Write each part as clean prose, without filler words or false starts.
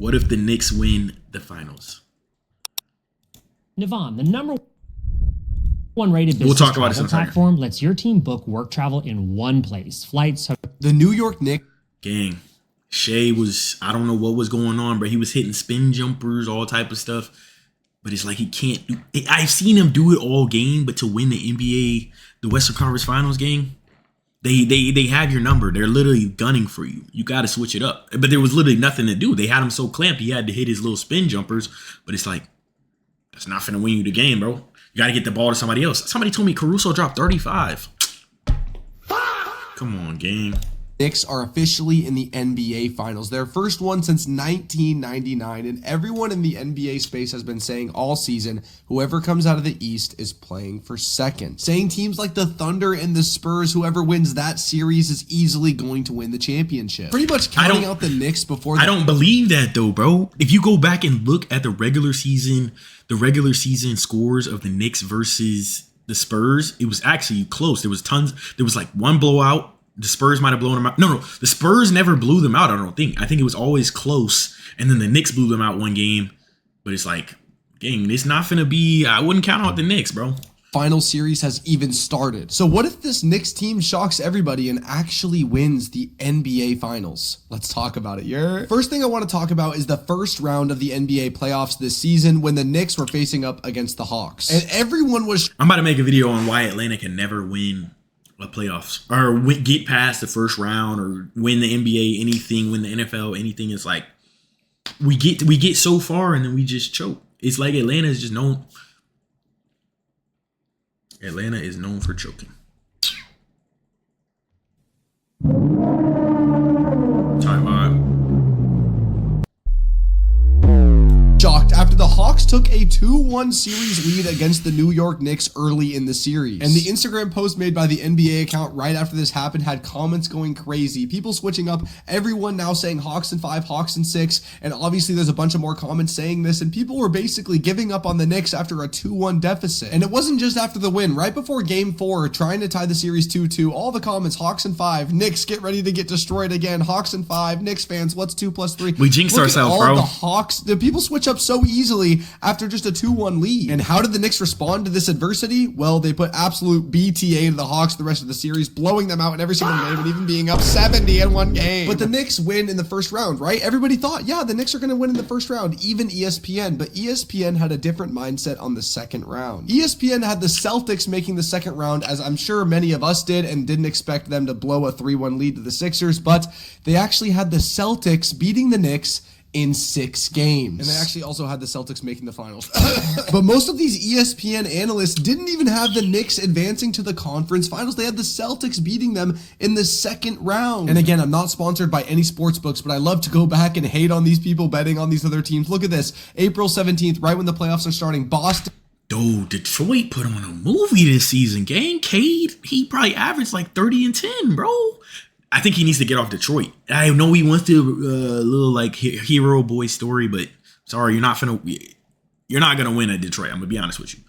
What if the Knicks win the finals? Navon, the number one rated business We'll talk about travel this in a second. platform, lets your team book work travel in one place. Flights. The New York Knicks. Gang, Shea was, I don't know what was going on, but he was hitting spin jumpers, all type of stuff. But it's like he can't do. I've seen him do it all game, but to win the NBA, the Western Conference Finals game, they have your number. They're literally gunning for you. You got to switch it up. But there was literally nothing to do. They had him so clamped, he had to hit his little spin jumpers. But it's like, that's not finna win you the game, bro. You got to get the ball to somebody else. Somebody told me Caruso dropped 35. Come on, game. Knicks are officially in the NBA Finals, their first one since 1999, and everyone in the NBA space has been saying all season, whoever comes out of the East is playing for second. Saying teams like the Thunder and the Spurs, whoever wins that series is easily going to win the championship. Pretty much counting out the Knicks before I don't believe that though, bro. If you go back and look at the regular season scores of the Knicks versus the Spurs, it was actually close. There was tons. There was like one blowout. The Spurs might have blown them out. No, the Spurs never blew them out, I don't think. I think it was always close. And then the Knicks blew them out one game. But it's like, dang, it's not finna be, I wouldn't count out the Knicks, bro. Final series has even started. So what if this Knicks team shocks everybody and actually wins the NBA Finals? Let's talk about it. First thing I want to talk about is the first round of the NBA playoffs this season when the Knicks were facing up against the Hawks. And everyone was... I'm about to make a video on why Atlanta can never win the playoffs or get past the first round or win the NBA, anything, win the NFL, anything. Is like we get so far and then we just choke. It's like Atlanta is just known. Atlanta is known for choking. Time out. Shocked after the Hawks took a 2-1 series lead against the New York Knicks early in the series. And the Instagram post made by the NBA account right after this happened had comments going crazy. People switching up, everyone now saying Hawks in 5, Hawks in 6. And obviously there's a bunch of more comments saying this. And people were basically giving up on the Knicks after a 2-1 deficit. And it wasn't just after the win. Right before game 4, trying to tie the series 2-2, all the comments, Hawks in 5, Knicks get ready to get destroyed again. Hawks in 5, Knicks fans, what's 2 + 3? We jinxed ourselves, bro. The Hawks, the people switch up so easily after just a 2-1 lead. And how did the Knicks respond to this adversity? Well, they put absolute BTA to the Hawks the rest of the series, blowing them out in every single game and even being up 70 in one game. But the Knicks win in the first round, right? Everybody thought, yeah, the Knicks are going to win in the first round, even ESPN. But ESPN had a different mindset on the second round. ESPN had the Celtics making the second round, as I'm sure many of us did, and didn't expect them to blow a 3-1 lead to the Sixers, but they actually had the Celtics beating the Knicks in 6 games. And they actually also had the Celtics making the finals. But most of these ESPN analysts didn't even have the Knicks advancing to the conference finals. They had the Celtics beating them in the second round. And again, I'm not sponsored by any sports books, but I love to go back and hate on these people betting on these other teams. Look at this. April 17th, right when the playoffs are starting, Boston. Dude, Detroit put on a movie this season, gang. Cade, he probably averaged like 30 and 10, bro. I think he needs to get off Detroit. I know he wants to little like hero boy story, but sorry, you're not gonna win at Detroit. I'm gonna be honest with you.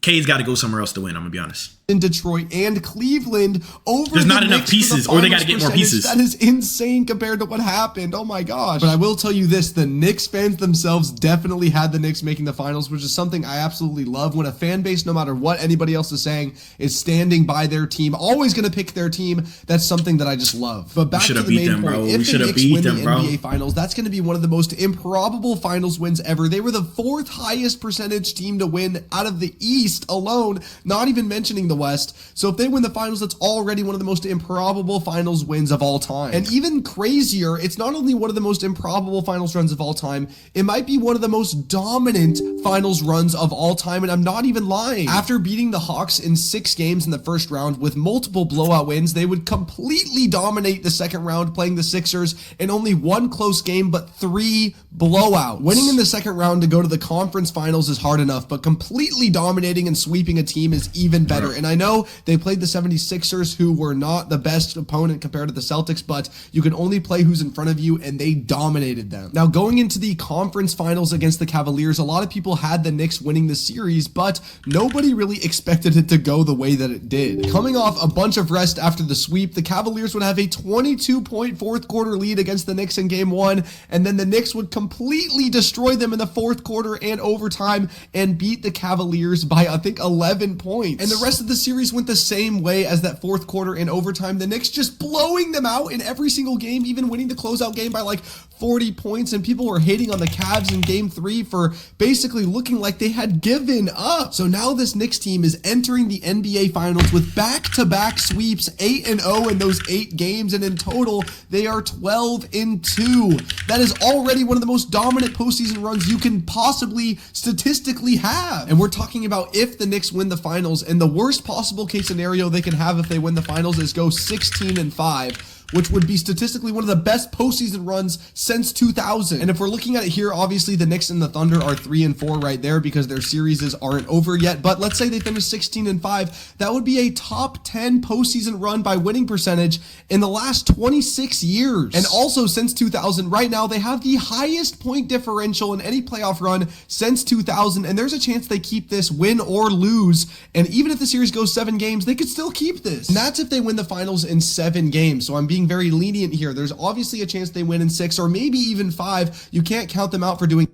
Cade's got to go somewhere else to win. I'm gonna be honest. In Detroit and Cleveland over There's not enough Knicks pieces, the or they got to get more percentage. pieces. That is insane compared to what happened. Oh my gosh. But I will tell you this, the Knicks fans themselves definitely had the Knicks making the finals, which is something I absolutely love when a fan base, no matter what anybody else is saying, is standing by their team, always going to pick their team. That's something that I just love. But back to the main point, if the Knicks win the NBA finals, that's going to be one of the most improbable finals wins ever. They were the 4th highest percentage team to win out of the East alone, not even mentioning the West. So if they win the finals, that's already one of the most improbable finals wins of all time. And even crazier, it's not only one of the most improbable finals runs of all time, it might be one of the most dominant finals runs of all time, and I'm not even lying. After beating the Hawks in 6 games in the first round with multiple blowout wins, they would completely dominate the second round, playing the Sixers in only 1 close game, but 3 blowouts. Winning in the second round to go to the conference finals is hard enough, but completely dominating and sweeping a team is even better. And And I know they played the 76ers, who were not the best opponent compared to the Celtics, but you can only play who's in front of you, and they dominated them. Now, going into the conference finals against the Cavaliers, a lot of people had the Knicks winning the series, but nobody really expected it to go the way that it did. Coming off a bunch of rest after the sweep, the Cavaliers would have a 22-point fourth quarter lead against the Knicks in game one, and then the Knicks would completely destroy them in the fourth quarter and overtime and beat the Cavaliers by, I think, 11 points. And the rest of the series went the same way as that fourth quarter and overtime. The Knicks just blowing them out in every single game, even winning the closeout game by like 40 points, and people were hating on the Cavs in game three for basically looking like they had given up. So now this Knicks team is entering the NBA Finals with back-to-back sweeps, 8-0 in those 8 games, and in total, they are 12-2. That is already one of the most dominant postseason runs you can possibly statistically have. And we're talking about if the Knicks win the finals, and the worst possible case scenario they can have if they win the finals is go 16-5. Which would be statistically one of the best postseason runs since 2000. And if we're looking at it here, obviously the Knicks and the Thunder are 3-4 right there because their series aren't over yet. But let's say they finish 16-5. That would be a top 10 postseason run by winning percentage in the last 26 years. And also since 2000, right now they have the highest point differential in any playoff run since 2000. And there's a chance they keep this, win or lose. And even if the series goes 7 games, they could still keep this. And that's if they win the finals in 7 games. So I'm being very lenient here. There's obviously a chance they win in 6 or maybe even 5. You can't count them out for doing.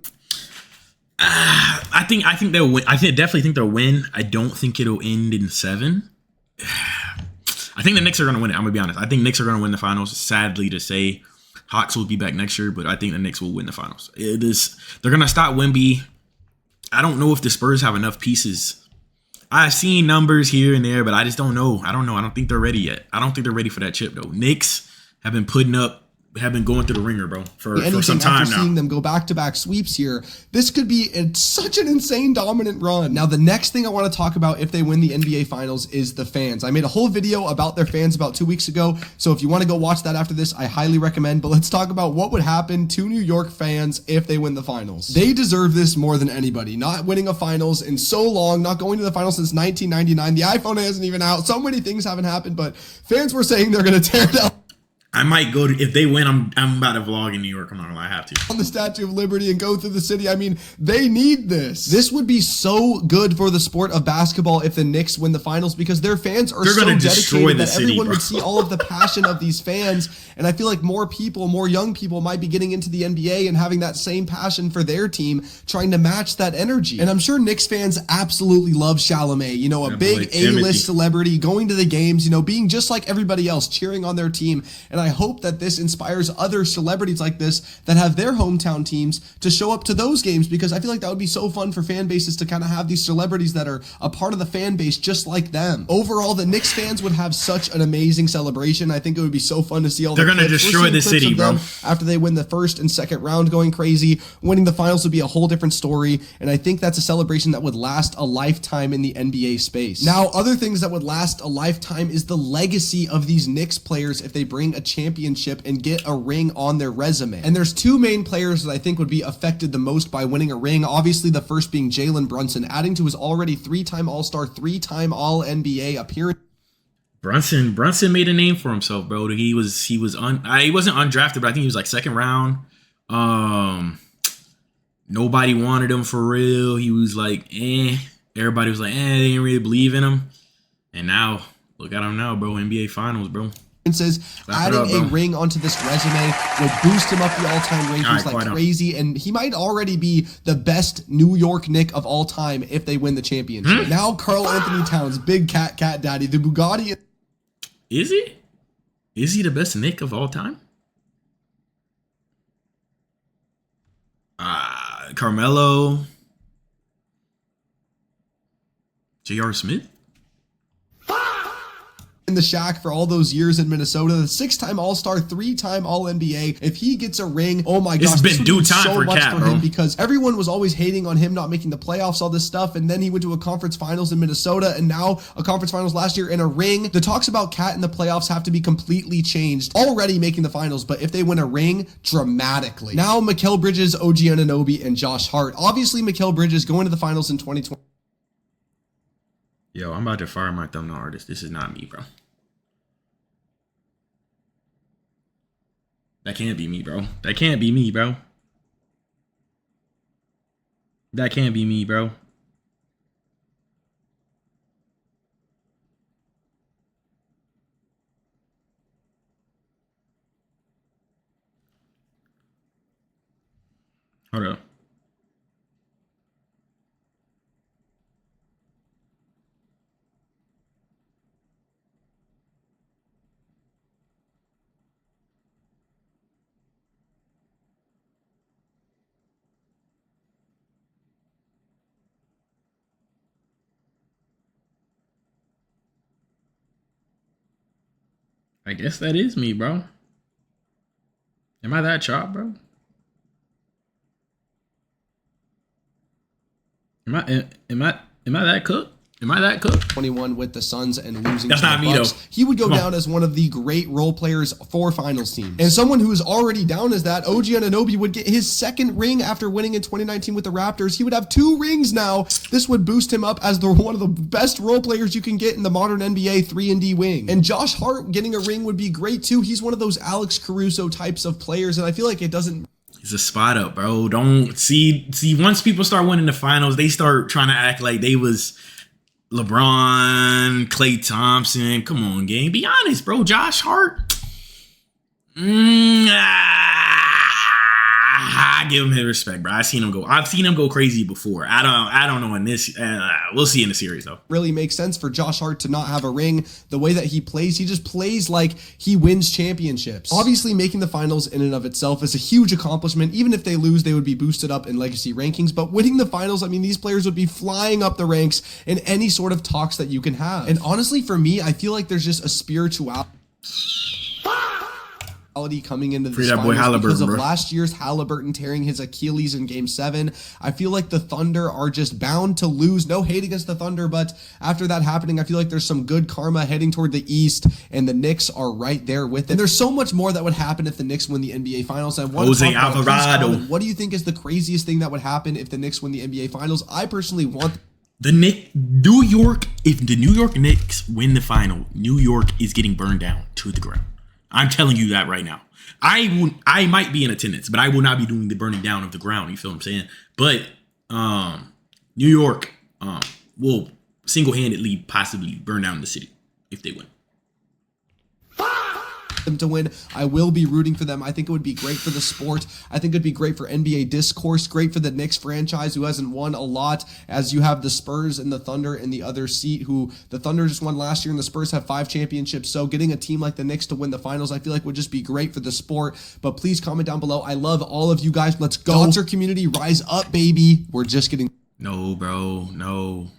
I think they'll win. Definitely think they'll win. I don't think it'll end in 7. I think the Knicks are going to win it. I'm gonna be honest. I think Knicks are going to win the finals. Sadly to say, Hawks will be back next year, but I think the Knicks will win the finals. They're going to stop Wemby. I don't know if the Spurs have enough pieces. I've seen numbers here and there, but I just don't know. I don't think they're ready yet. I don't think they're ready for that chip, though. Knicks have been going through the ringer, bro, for some time after now. Seeing them go back-to-back sweeps here, this could be such an insane dominant run. Now, the next thing I want to talk about if they win the NBA Finals is the fans. I made a whole video about their fans about 2 weeks ago, so if you want to go watch that after this, I highly recommend. But let's talk about what would happen to New York fans if they win the Finals. They deserve this more than anybody. Not winning a Finals in so long, not going to the Finals since 1999. The iPhone isn't even out. So many things haven't happened, but fans were saying they're going to tear down. I might go to, if they win, I'm about to vlog in New York. I'm not gonna lie, I have to. On the Statue of Liberty and go through the city. I mean, they need this. This would be so good for the sport of basketball if the Knicks win the finals because their fans are so dedicated that everyone would see all of the passion of these fans. And I feel like more people, more young people might be getting into the NBA and having that same passion for their team, trying to match that energy. And I'm sure Knicks fans absolutely love Chalamet, you know, a big A-list celebrity going to the games, you know, being just like everybody else, cheering on their team. And I hope that this inspires other celebrities like this that have their hometown teams to show up to those games because I feel like that would be so fun for fan bases to kind of have these celebrities that are a part of the fan base just like them. Overall, the Knicks fans would have such an amazing celebration. I think it would be so fun to see all the They're going to destroy the city, bro. After they win the first and second round going crazy, winning the finals would be a whole different story. And I think that's a celebration that would last a lifetime in the NBA space. Now, other things that would last a lifetime is the legacy of these Knicks players if they bring a championship and get a ring on their resume. And there's two main players that I think would be affected the most by winning a ring. Obviously, the first being Jalen Brunson, adding to his already 3-time All-Star, 3-time All-NBA appearance. Brunson made a name for himself, bro. He wasn't undrafted, but I think he was like second round. Nobody wanted him for real. He was like, Everybody was like, they didn't really believe in him. And now, look at him now, bro. NBA Finals, bro. Adding a ring onto this resume would boost him up the all-time rankings like crazy, and he might already be the best New York Knick of all time if they win the championship. Now, Karl Anthony Towns, big cat daddy, the Bugatti. Is he? Is he the best Knick of all time? Carmelo, J.R. Smith. In the Shaq for all those years in Minnesota, the 6-time All-Star, 3-time All-NBA. If he gets a ring, oh my gosh, it's been due time for Cat, bro. Him because everyone was always hating on him not making the playoffs, all this stuff, and then he went to a conference finals in Minnesota, and now a conference finals last year and a ring. The talks about Cat in the playoffs have to be completely changed. Already making the finals, but if they win a ring, dramatically. Now, Mikal Bridges, OG Anunoby, and Josh Hart. Obviously, Mikal Bridges going to the finals in 2020. Yo, I'm about to fire my thumbnail artist. This is not me, bro. That can't be me, bro. That can't be me, bro. That can't be me, bro. Hold up. I guess that is me, bro. Am I that chop, bro? Am I that cook? Am I that cook? 21 with the Suns and losing That's to not the me, Bucks. though. He would go Come on. down as one of the great role players for finals teams. And someone who is already down as that, OG Anunoby, would get his second ring after winning in 2019 with the Raptors. He would have 2 rings now. This would boost him up as one of the best role players you can get in the modern NBA 3-and-D wing. And Josh Hart getting a ring would be great too. He's one of those Alex Caruso types of players, and I feel like it doesn't. It's a spot up, bro. Don't see once people start winning the finals, they start trying to act like they was LeBron, Klay Thompson. Come on, gang. Be honest, bro. Josh Hart. I give him his respect, bro. I've seen him go crazy before. I don't know in this. We'll see in the series though. Really makes sense for Josh Hart to not have a ring. The way that he plays, he just plays like he wins championships. Obviously, making the finals in and of itself is a huge accomplishment. Even if they lose, they would be boosted up in legacy rankings. But winning the finals, I mean, these players would be flying up the ranks in any sort of talks that you can have. And honestly, for me, I feel like there's just a spirituality coming into this that boy finals because of Halliburton, bro. last year's Halliburton tearing his Achilles in Game 7. I feel like the Thunder are just bound to lose. No hate against the Thunder, but after that happening, I feel like there's some good karma heading toward the East, and the Knicks are right there with it. And there's so much more that would happen if the Knicks win the NBA Finals. I want Jose to talk about, please Alvarado. comment, what do you think is the craziest thing that would happen if the Knicks win the NBA Finals? I personally want New York. If the New York Knicks win the final, New York is getting burned down to the ground. I'm telling you that right now. I might be in attendance, but I will not be doing the burning down of the ground. You feel what I'm saying? But New York will single-handedly possibly burn down the city if they win. them to win. I will be rooting for them. I think it would be great for the sport. I think it'd be great for NBA discourse, great for the Knicks franchise who hasn't won a lot, as you have the Spurs and the Thunder in the other seat, who the Thunder just won last year and the Spurs have 5 championships. So getting a team like the Knicks to win the finals, I feel like would just be great for the sport. But please comment down below. I love all of you guys. Let's go. Dodger community, rise up, baby. We're just getting... No, bro. No.